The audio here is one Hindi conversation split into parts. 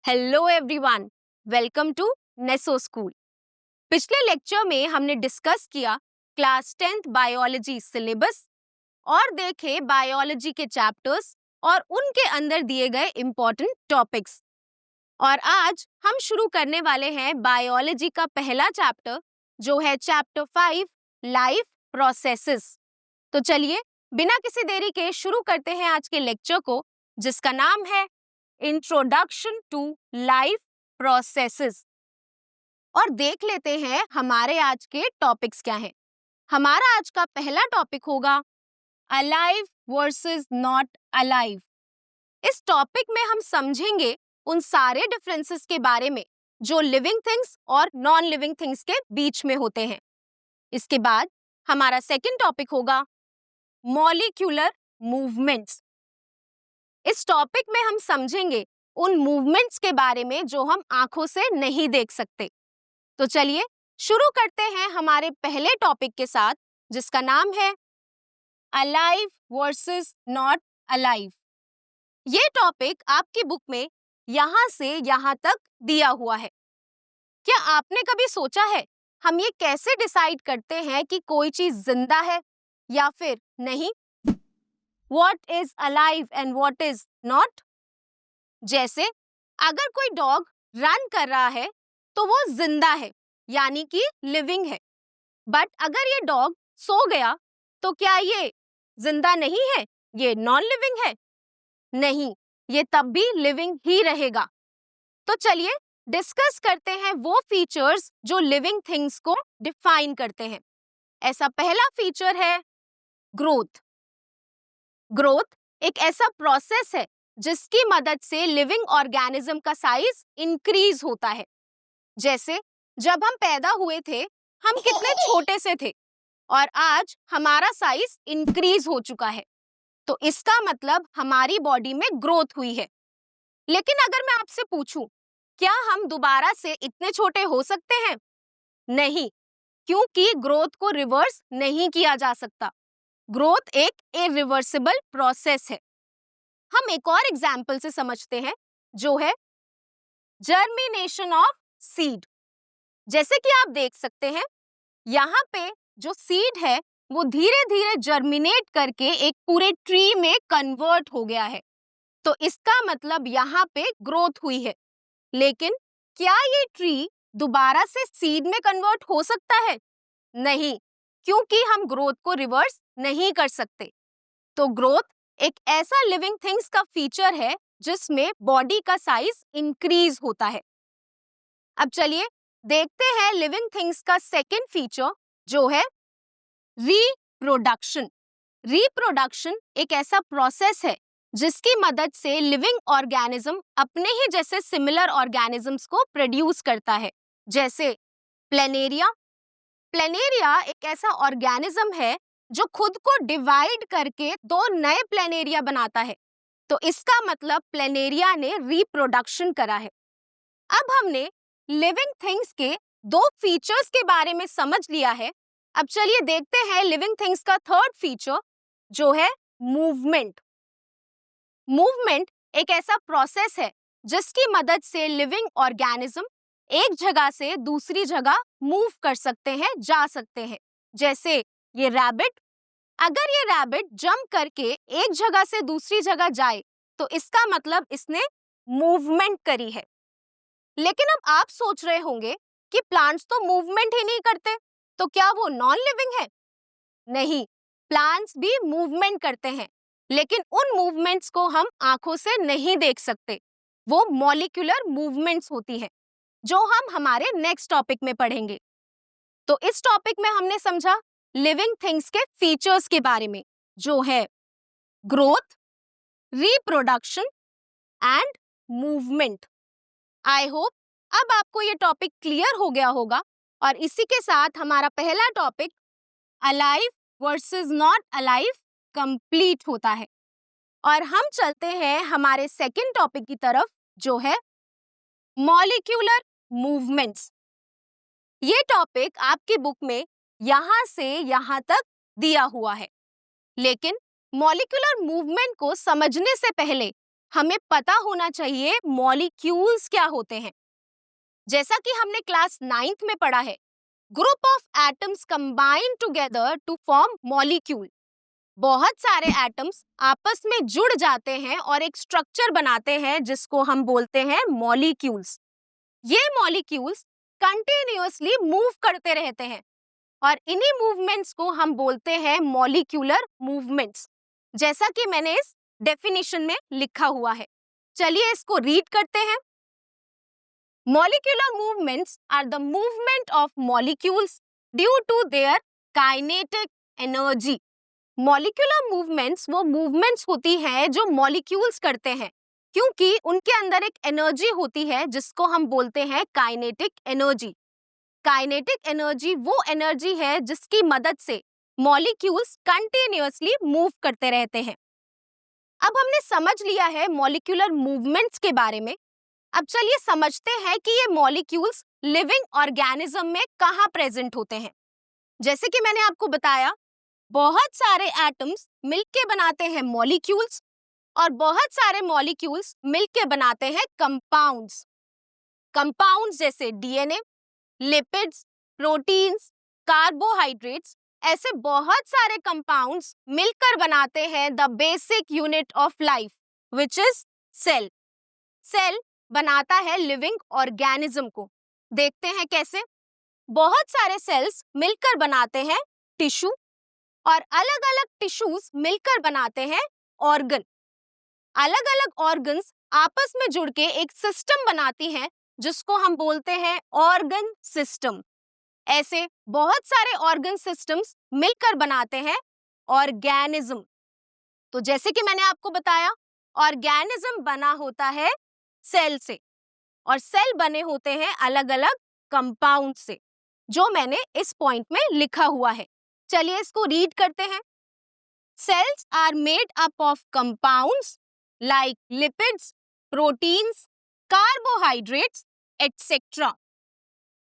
Hello everyone, welcome to Neso school. पिछले लेक्चर में हमने डिस्कस किया क्लास 10th बायोलॉजी सिलेबस और देखे बायोलॉजी के चैप्टर्स और उनके अंदर दिए गए इम्पोर्टेंट टॉपिक्स। और आज हम शुरू करने वाले हैं बायोलॉजी का पहला चैप्टर, जो है चैप्टर 5 लाइफ प्रोसेसेस। तो चलिए बिना किसी देरी के शुरू करते हैं आज के लेक्चर को, जिसका नाम है इंट्रोडक्शन टू लाइफ प्रोसेसेस। और देख लेते हैं हमारे आज के टॉपिक्स क्या हैं। हमारा आज का पहला टॉपिक होगा अलाइव वर्सेस नॉट अलाइव। इस टॉपिक में हम समझेंगे उन सारे डिफरेंसेस के बारे में जो लिविंग थिंग्स और नॉन लिविंग थिंग्स के बीच में होते हैं। इसके बाद हमारा सेकंड टॉपिक होगा मॉलिक्यूलर मूवमेंट्स। इस टॉपिक में हम समझेंगे उन मूवमेंट्स के बारे में जो हम आंखों से नहीं देख सकते। तो चलिए शुरू करते हैं हमारे पहले टॉपिक के साथ, जिसका नाम है अलाइव वर्सेस नॉट अलाइव। ये टॉपिक आपकी बुक में यहां से यहां तक दिया हुआ है। क्या आपने कभी सोचा है हम ये कैसे डिसाइड करते हैं कि कोई चीज जिंदा है या फिर नहीं? What is alive and what is not? जैसे अगर कोई डॉग रन कर रहा है तो वो जिंदा है, यानी कि लिविंग है। बट अगर ये डॉग सो गया तो क्या ये जिंदा नहीं है, ये नॉन लिविंग है? नहीं, ये तब भी लिविंग ही रहेगा। तो चलिए डिस्कस करते हैं वो फीचर्स जो लिविंग थिंग्स को डिफाइन करते हैं। ऐसा पहला फीचर है ग्रोथ। ग्रोथ एक ऐसा प्रोसेस है जिसकी मदद से लिविंग ऑर्गेनिज्म का साइज इंक्रीज होता है। जैसे जब हम पैदा हुए थे हम कितने छोटे से थे और आज हमारा साइज इंक्रीज हो चुका है। तो इसका मतलब हमारी बॉडी में ग्रोथ हुई है। लेकिन अगर मैं आपसे पूछूं क्या हम दोबारा से इतने छोटे हो सकते हैं? नहीं, क्योंकि ग्रोथ को रिवर्स नहीं किया जा सकता। ग्रोथ एक इरिवर्सिबल प्रोसेस है। हम एक और एग्जाम्पल से समझते हैं, जो है जर्मिनेशन ऑफ सीड। जैसे कि आप देख सकते हैं यहाँ पे जो सीड है वो धीरे धीरे जर्मिनेट करके एक पूरे ट्री में कन्वर्ट हो गया है। तो इसका मतलब यहाँ पे ग्रोथ हुई है। लेकिन क्या ये ट्री दोबारा से सीड में कन्वर्ट हो सकता है? नहीं, क्योंकि हम ग्रोथ को रिवर्स नहीं कर सकते। तो ग्रोथ एक ऐसा लिविंग थिंग्स का फीचर है जिसमें बॉडी का साइज इंक्रीज होता है। अब चलिए देखते हैं लिविंग थिंग्स का सेकंड फीचर, जो है रिप्रोडक्शन। रिप्रोडक्शन एक ऐसा प्रोसेस है जिसकी मदद से लिविंग ऑर्गेनिज्म अपने ही जैसे सिमिलर ऑर्गेनिजम्स को प्रोड्यूस करता है। जैसे प्लेनेरिया। प्लेनेरिया एक ऐसा ऑर्गेनिज्म है जो खुद को डिवाइड करके दो नए प्लेनेरिया बनाता है। तो इसका मतलब प्लेनेरिया ने रिप्रोडक्शन करा है। अब हमने लिविंग थिंग्स के दो फीचर्स के बारे में समझ लिया है। अब चलिए देखते हैं लिविंग थिंग्स का थर्ड फीचर, जो है मूवमेंट। मूवमेंट एक ऐसा प्रोसेस है जिसकी मदद से लिविंग ऑर्गेनिज्म एक जगह से दूसरी जगह मूव कर सकते हैं, जा सकते हैं। जैसे ये रैबिट, अगर ये रैबिट जंप करके एक जगह से दूसरी जगह जाए तो इसका मतलब इसने मूवमेंट करी है। लेकिन अब आप सोच रहे होंगे कि प्लांट्स तो मूवमेंट ही नहीं करते, तो क्या वो नॉन लिविंग है? नहीं, प्लांट्स भी मूवमेंट करते हैं, लेकिन उन मूवमेंट्स को हम आंखों से नहीं देख सकते। वो मॉलिक्यूलर मूवमेंट्स होती हैं, जो हम हमारे नेक्स्ट टॉपिक में पढ़ेंगे। तो इस टॉपिक में हमने समझा लिविंग थिंग्स के फीचर्स के बारे में, जो है growth, reproduction and movement. I hope अब आपको ये टॉपिक क्लियर हो गया होगा। और इसी के साथ हमारा पहला topic alive versus not alive complete होता है। और हम चलते हैं हमारे सेकंड टॉपिक की तरफ, जो है मॉलिक्यूलर मूवमेंट्स। ये टॉपिक आपकी बुक में यहां से यहां तक दिया हुआ है। लेकिन मॉलिक्यूलर मूवमेंट को समझने से पहले हमें पता होना चाहिए मॉलिक्यूल्स क्या होते हैं। जैसा कि हमने क्लास 9th में पढ़ा है, group of atoms combine together to form molecule. बहुत सारे एटम्स आपस में जुड़ जाते हैं और एक स्ट्रक्चर बनाते हैं जिसको हम बोलते हैं मॉलिक्यूल्स। ये मॉलिक्यूल्स कंटिन्यूअसली मूव करते रहते हैं और इन्हीं मूवमेंट्स को हम बोलते हैं मॉलिक्यूलर मूवमेंट्स, जैसा कि मैंने इस डेफिनेशन में लिखा हुआ है। चलिए इसको रीड करते हैं। Molecular movements are the movement of molecules due to their kinetic energy. Molecular movements वो movements होती हैं जो molecules करते हैं, क्योंकि उनके अंदर एक एनर्जी होती है जिसको हम बोलते हैं काइनेटिक एनर्जी। काइनेटिक एनर्जी वो एनर्जी है जिसकी मदद से मॉलिक्यूल्स कंटिन्यूअसली मूव करते रहते हैं। अब हमने समझ लिया है मॉलिक्यूलर मूवमेंट्स के बारे में। अब चलिए समझते हैं कि ये मॉलिक्यूल्स लिविंग ऑर्गेनिज्म में कहाँ प्रेजेंट होते हैं। जैसे कि मैंने आपको बताया, बहुत सारे एटम्स मिलके बनाते हैं मॉलिक्यूल्स और बहुत सारे मॉलिक्यूल्स मिलके बनाते हैं कंपाउंड्स। कंपाउंड्स जैसे डीएनए, लिपिड्स, प्रोटीन्स, कार्बोहाइड्रेट्स, ऐसे बहुत सारे कंपाउंड्स मिलकर बनाते हैं the basic unit of life which is cell. Cell बनाता है लिविंग ऑर्गेनिज्म को। देखते हैं कैसे। बहुत सारे सेल्स मिलकर बनाते हैं टिश्यू और अलग अलग टिश्यूज मिलकर बनाते हैं ऑर्गन। अलग अलग ऑर्गन्स आपस में जुड़ के एक सिस्टम बनाती हैं जिसको हम बोलते हैं ऑर्गन सिस्टम। ऐसे बहुत सारे ऑर्गन सिस्टम्स मिलकर बनाते हैं ऑर्गेनिज्म। तो जैसे कि मैंने आपको बताया, ऑर्गेनिज्म बना होता है सेल से और सेल बने होते हैं अलग अलग कंपाउंड से, जो मैंने इस पॉइंट में लिखा हुआ है। चलिए इसको रीड करते हैं। Cells are made up of compounds like lipids, proteins, carbohydrates etcetera.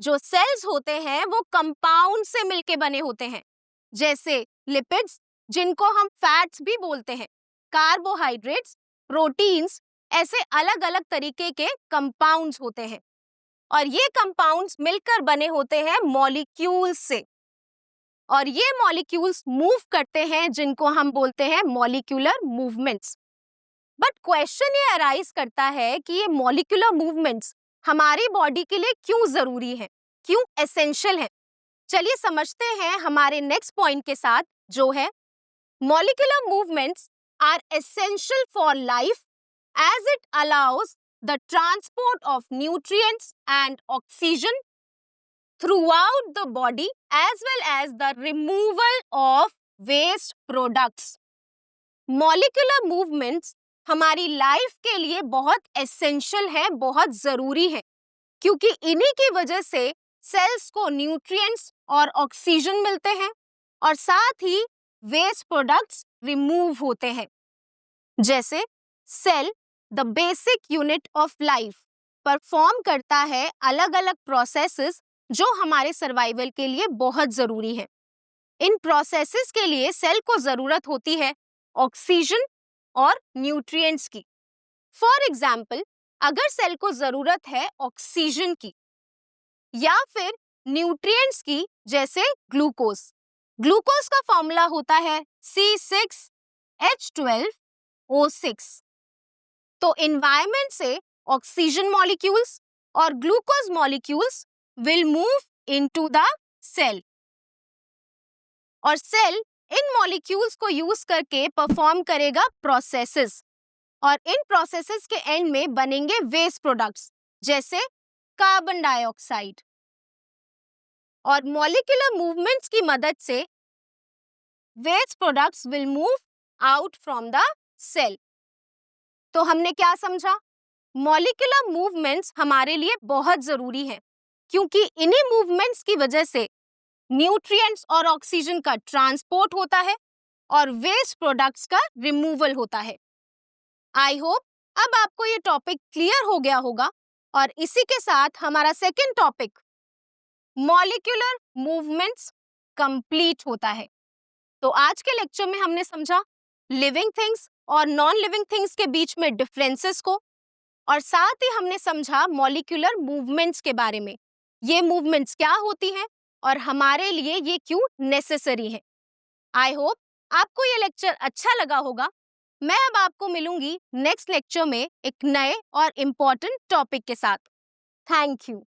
जो सेल्स होते हैं वो कंपाउंड से मिलके बने होते हैं, जैसे लिपिड्स जिनको हम फैट्स भी बोलते हैं, कार्बोहाइड्रेट्स, प्रोटीन्स, ऐसे अलग अलग तरीके के कंपाउंड्स होते हैं और ये कंपाउंड्स मिलकर बने होते हैं मॉलिक्यूल्स से और ये मॉलिक्यूल्स मूव करते हैं जिनको हम बोलते हैं मॉलिक्यूलर मूवमेंट्स। बट क्वेश्चन ये अराइज करता है कि ये मॉलिक्यूलर मूवमेंट्स हमारी बॉडी के लिए क्यों जरूरी है, क्यों एसेंशियल है। चलिए समझते हैं हमारे नेक्स्ट पॉइंट के साथ, जो है molecular movements are essential for life as it allows the transport of nutrients and oxygen throughout the body as well as the removal of waste products. Molecular movements हमारी लाइफ के लिए बहुत एसेंशियल है, बहुत जरूरी है, क्योंकि इन्हीं की वजह से सेल्स को न्यूट्रिएंट्स और ऑक्सीजन मिलते हैं और साथ ही वेस्ट प्रोडक्ट्स रिमूव होते हैं। जैसे cell the basic unit of life perform करता है अलग अलग प्रोसेसेस जो हमारे सर्वाइवल के लिए बहुत जरूरी है। इन प्रोसेसेस के लिए सेल को जरूरत होती है ऑक्सीजन और न्यूट्रिएंट्स की। फॉर एग्जाम्पल, अगर सेल को जरूरत है ऑक्सीजन की या फिर न्यूट्रिएंट्स की, जैसे ग्लूकोज। ग्लूकोज का फॉर्मूला होता है C6H12O6। तो एनवायरनमेंट से ऑक्सीजन मॉलिक्यूल्स और glucose molecules will move into the cell और सेल इन मॉलिक्यूल्स को यूज करके परफॉर्म करेगा प्रोसेसेस और इन प्रोसेसेस के एंड में बनेंगे वेस्ट प्रोडक्ट्स, जैसे कार्बन डाइऑक्साइड। और मॉलिक्यूलर मूवमेंट्स की मदद से waste products will move out from the cell. तो हमने क्या समझा? मॉलिक्यूलर मूवमेंट्स हमारे लिए बहुत जरूरी है, क्योंकि इन्हीं मूवमेंट्स की वजह से न्यूट्रिएंट्स और ऑक्सीजन का ट्रांसपोर्ट होता है और वेस्ट प्रोडक्ट्स का रिमूवल होता है। आई होप अब आपको ये टॉपिक क्लियर हो गया होगा और इसी के साथ हमारा second topic molecular movements complete होता है। तो आज के लेक्चर में हमने समझा लिविंग थिंग्स और नॉन लिविंग थिंग्स के बीच में डिफरेंसेस को, और साथ ही हमने समझा मॉलिक्यूलर मूवमेंट्स के बारे में। ये मूवमेंट्स क्या होती हैं और हमारे लिए ये क्यों नेसेसरी है। आई होप आपको ये लेक्चर अच्छा लगा होगा। मैं अब आपको मिलूंगी नेक्स्ट लेक्चर में एक नए और इम्पोर्टेंट टॉपिक के साथ। Thank you.